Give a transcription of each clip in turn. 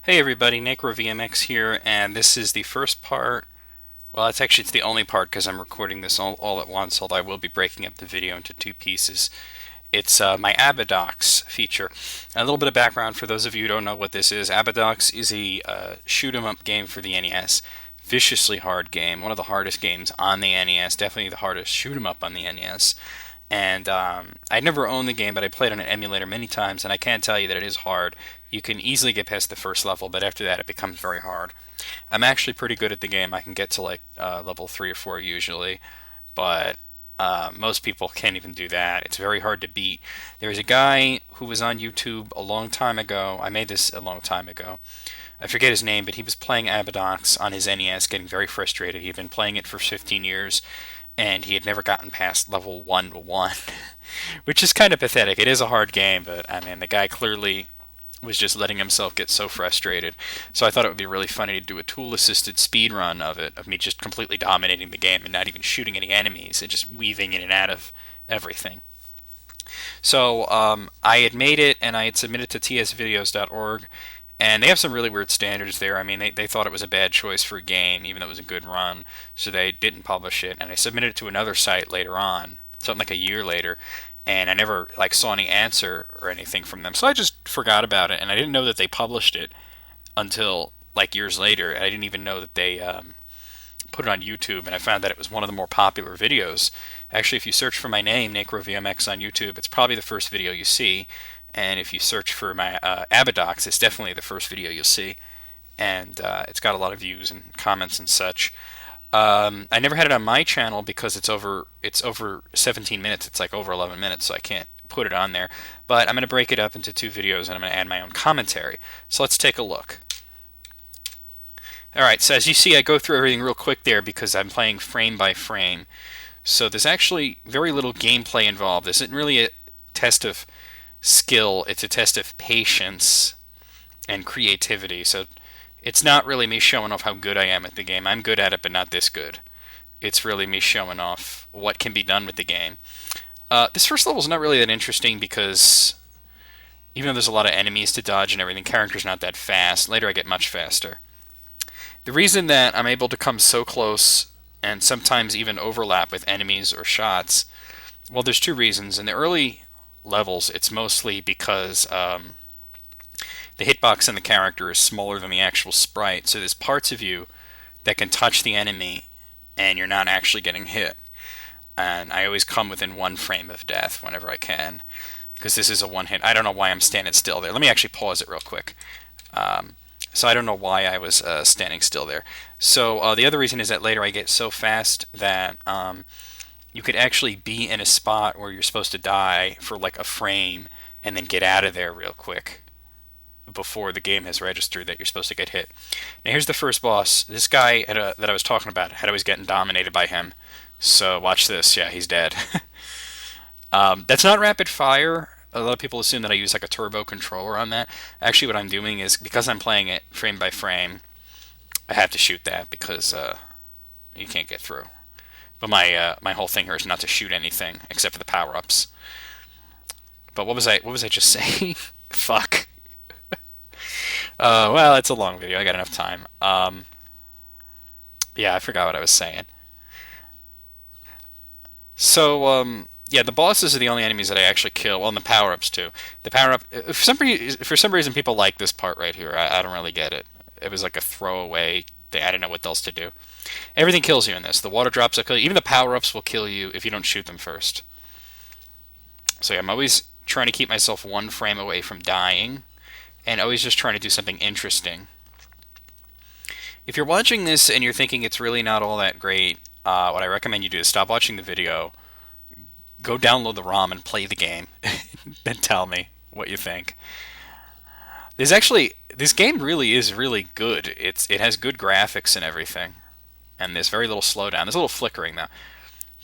Hey everybody, NecroVMX here, and this is the first part. Well, it's the only part because I'm recording this all at once, although I will be breaking up the video into two pieces. It's my Abadox feature. A little bit of background for those of you who don't know what this is. Abadox is a shoot 'em up game for the NES. Viciously hard game, one of the hardest games on the NES, definitely the hardest shoot 'em up on the NES. And I'd never owned the game, but I played on an emulator many times, and I can tell you that it is hard. You can easily get past the first level, but after that, it becomes very hard. I'm actually pretty good at the game. I can get to like level 3 or 4 usually, but most people can't even do that. It's very hard to beat. There's a guy who was on YouTube a long time ago. I made this a long time ago. I forget his name, but he was playing Abadox on his NES, getting very frustrated. He had been playing it for 15 years, and he had never gotten past level 1 which is kind of pathetic. It is a hard game, but I mean, the guy clearly was just letting himself get so frustrated. So I thought it would be really funny to do a tool assisted speed run of it, of me just completely dominating the game and not even shooting any enemies and just weaving in and out of everything. So I had made it and I had submitted to tsvideos.org, and they have some really weird standards there. I mean, they thought it was a bad choice for a game, even though it was a good run, so they didn't publish it. And I submitted it to another site later on, something like a year later, and I never like saw any answer or anything from them. So I just forgot about it, and I didn't know that they published it until like years later. I didn't even know that they put it on YouTube, and I found that it was one of the more popular videos. Actually, if you search for my name, NecroVMX, on YouTube, it's probably the first video you see. And if you search for my Abadox, it's definitely the first video you'll see. And it's got a lot of views and comments and such. I never had it on my channel because it's over 17 minutes. It's like over 11 minutes, so I can't put it on there. But I'm going to break it up into two videos, and I'm going to add my own commentary. So let's take a look. Alright, so as you see, I go through everything real quick there because I'm playing frame by frame. So there's actually very little gameplay involved. This isn't really a test of skill, it's a test of patience and creativity. So it's not really me showing off how good I am at the game. I'm good at it, but not this good. It's really me showing off what can be done with the game. This first level is not really that interesting because even though there's a lot of enemies to dodge and everything, character's not that fast. Later I get much faster. The reason that I'm able to come so close and sometimes even overlap with enemies or shots, well, there's two reasons. In the early levels, it's mostly because the hitbox in the character is smaller than the actual sprite, so there's parts of you that can touch the enemy and you're not actually getting hit. And I always come within one frame of death whenever I can, because this is a one hit. I don't know why I'm standing still there. Let me actually pause it real quick. So I don't know why I was standing still there. So the other reason is that later I get so fast that you could actually be in a spot where you're supposed to die for like a frame and then get out of there real quick before the game has registered that you're supposed to get hit. Now here's the first boss. This guy that I was talking about, I was getting dominated by him. So watch this. Yeah, he's dead. That's not rapid fire. A lot of people assume that I use like a turbo controller on that. Actually, what I'm doing is, because I'm playing it frame by frame, I have to shoot that because you can't get through. But my whole thing here is not to shoot anything except for the power ups. But what was I just saying? Fuck. Well, it's a long video. I got enough time. Yeah, I forgot what I was saying. So yeah, the bosses are the only enemies that I actually kill. Well, and the power ups too. The power up, for some reason, people like this part right here. I don't really get it. It was like a throwaway thing. I didn't know what else to do. Everything kills you in this. The water drops will kill you. Even the power ups will kill you if you don't shoot them first. So yeah, I'm always trying to keep myself one frame away from dying, and always just trying to do something interesting. If you're watching this and you're thinking it's really not all that great, what I recommend you do is stop watching the video, go download the ROM and play the game, then tell me what you think. This game really is really good. It has good graphics and everything, and there's very little slowdown. There's a little flickering though.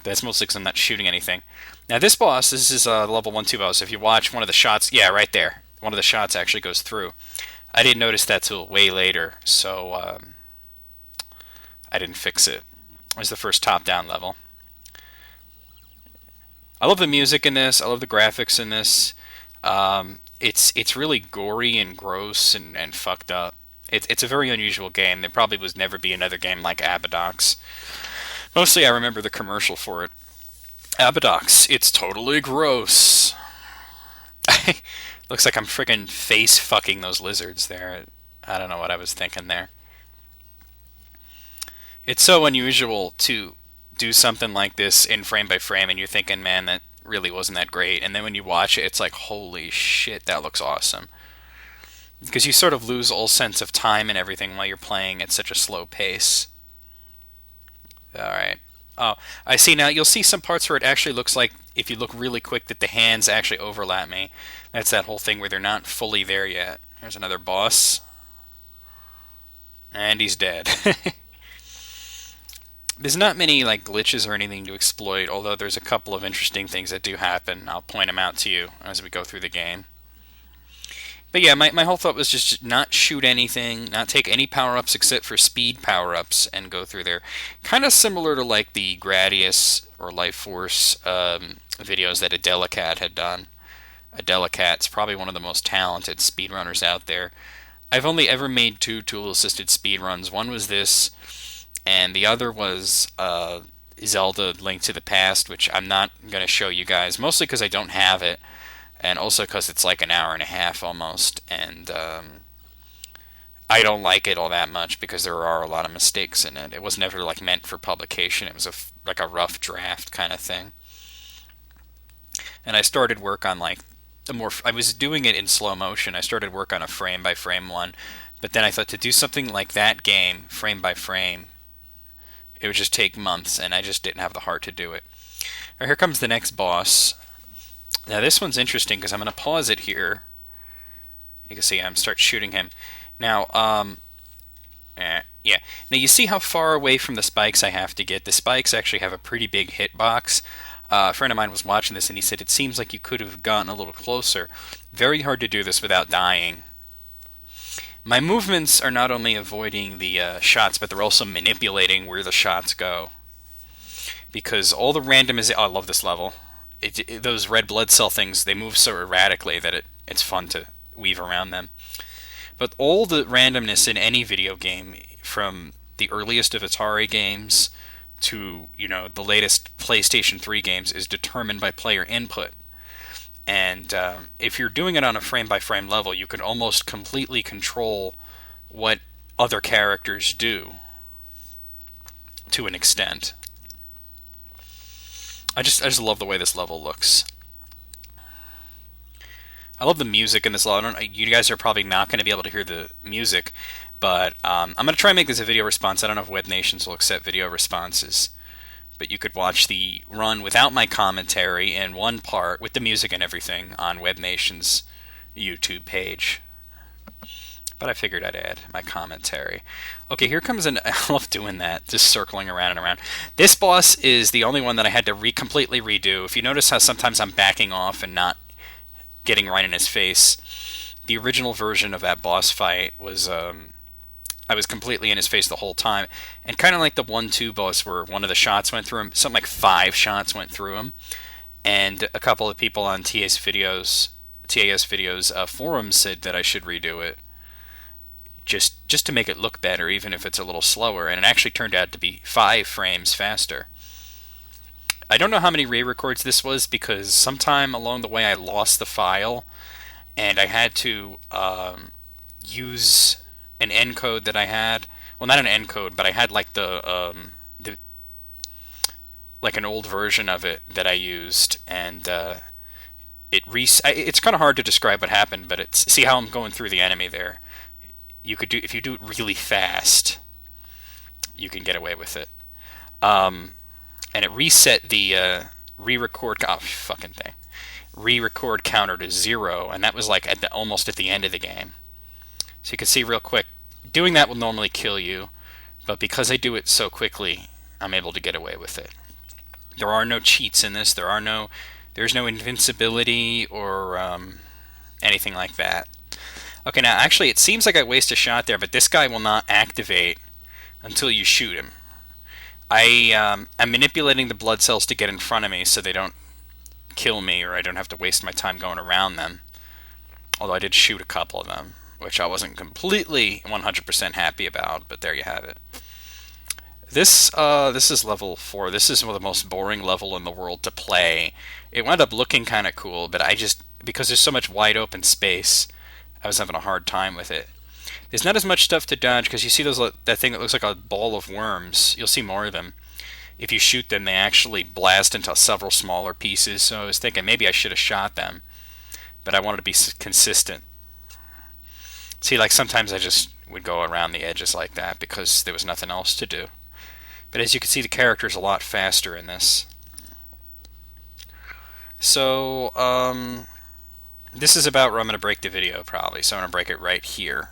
That's mostly because I'm not shooting anything. Now this is a level 1-2 boss. If you watch one of the shots, yeah, right there, one of the shots actually goes through. I didn't notice that till way later, so I didn't fix it. It was the first top-down level. I love the music in this. I love the graphics in this. It's really gory and gross and fucked up. It's a very unusual game. There probably was never be another game like Abadox. Mostly I remember the commercial for it. Abadox, it's totally gross. Looks like I'm friggin' face fucking those lizards there. I don't know what I was thinking there. It's so unusual to do something like this in frame by frame, and you're thinking, man, that really wasn't that great. And then when you watch it, it's like, holy shit, that looks awesome. Because you sort of lose all sense of time and everything while you're playing at such a slow pace. Alright. Oh, I see now. You'll see some parts where it actually looks like, if you look really quick, that the hands actually overlap me. That's that whole thing where they're not fully there yet. Here's another boss. And he's dead. There's not many like glitches or anything to exploit, although there's a couple of interesting things that do happen. I'll point them out to you as we go through the game. But yeah, my whole thought was just not shoot anything, not take any power-ups except for speed power-ups, and go through there. Kind of similar to like the Gradius or Life Force videos that Adelicat had done. Adelicat's probably one of the most talented speedrunners out there. I've only ever made two tool-assisted speedruns. One was this, and the other was Zelda Link to the Past, which I'm not going to show you guys, mostly because I don't have it, and also because it's like an hour and a half almost, and I don't like it all that much because there are a lot of mistakes in it. It was never like meant for publication. It was like a rough draft kind of thing. And I started work on like I was doing it in slow motion. I started work on a frame by frame one, but then I thought to do something like that game, frame by frame, it would just take months, and I just didn't have the heart to do it. All right, here comes the next boss. Now this one's interesting because I'm going to pause it here. You can see I'm start shooting him. Now, yeah. Now you see how far away from the spikes I have to get. The spikes actually have a pretty big hitbox. A friend of mine was watching this and he said it seems like you could have gotten a little closer. Very hard to do this without dying. My movements are not only avoiding the shots, but they're also manipulating where the shots go. Because all the randomization... Oh, I love this level. Those red blood cell things, they move so erratically that it's fun to weave around them. But all the randomness in any video game, from the earliest of Atari games to, the latest PlayStation 3 games, is determined by player input. And if you're doing it on a frame-by-frame level, you can almost completely control what other characters do to an extent. I just love the way this level looks. I love the music in this level. You guys are probably not going to be able to hear the music, but I'm going to try and make this a video response. I don't know if Web Nations will accept video responses, but you could watch the run without my commentary in one part with the music and everything on Web Nation's YouTube page. But I figured I'd add my commentary. Okay, here comes I love doing that, just circling around and around. This boss is the only one that I had to completely redo. If you notice how sometimes I'm backing off and not getting right in his face, the original version of that boss fight was I was completely in his face the whole time, and kind of like the 1-2 boss where one of the shots went through him, something like 5 shots went through him, and a couple of people on TAS videos forums said that I should redo it just to make it look better, even if it's a little slower, and it actually turned out to be 5 frames faster. I don't know how many re-records this was, because sometime along the way I lost the file, and I had to use an encode that I had. Well, not an encode, but I had like like an old version of it that I used, and it's kind of hard to describe what happened, but see how I'm going through the enemy there. If you do it really fast, you can get away with it. And it reset the re-record counter to 0, and that was like almost at the end of the game. So you can see real quick, doing that will normally kill you, but because I do it so quickly, I'm able to get away with it. There are no cheats in this. There's no invincibility or anything like that. Okay, now actually it seems like I waste a shot there, but this guy will not activate until you shoot him. I'm manipulating the blood cells to get in front of me so they don't kill me, or I don't have to waste my time going around them. Although I did shoot a couple of them. which I wasn't completely 100% happy about, but there you have it. This is level 4. This is one of the most boring level in the world to play. It wound up looking kind of cool, but because there's so much wide open space, I was having a hard time with it. There's not as much stuff to dodge because you see that thing that looks like a ball of worms. You'll see more of them. If you shoot them, they actually blast into several smaller pieces. So I was thinking maybe I should have shot them, but I wanted to be consistent. See, like sometimes I just would go around the edges like that because there was nothing else to do. But as you can see, the character's a lot faster in this. So, this is about where I'm going to break the video probably. So I'm going to break it right here.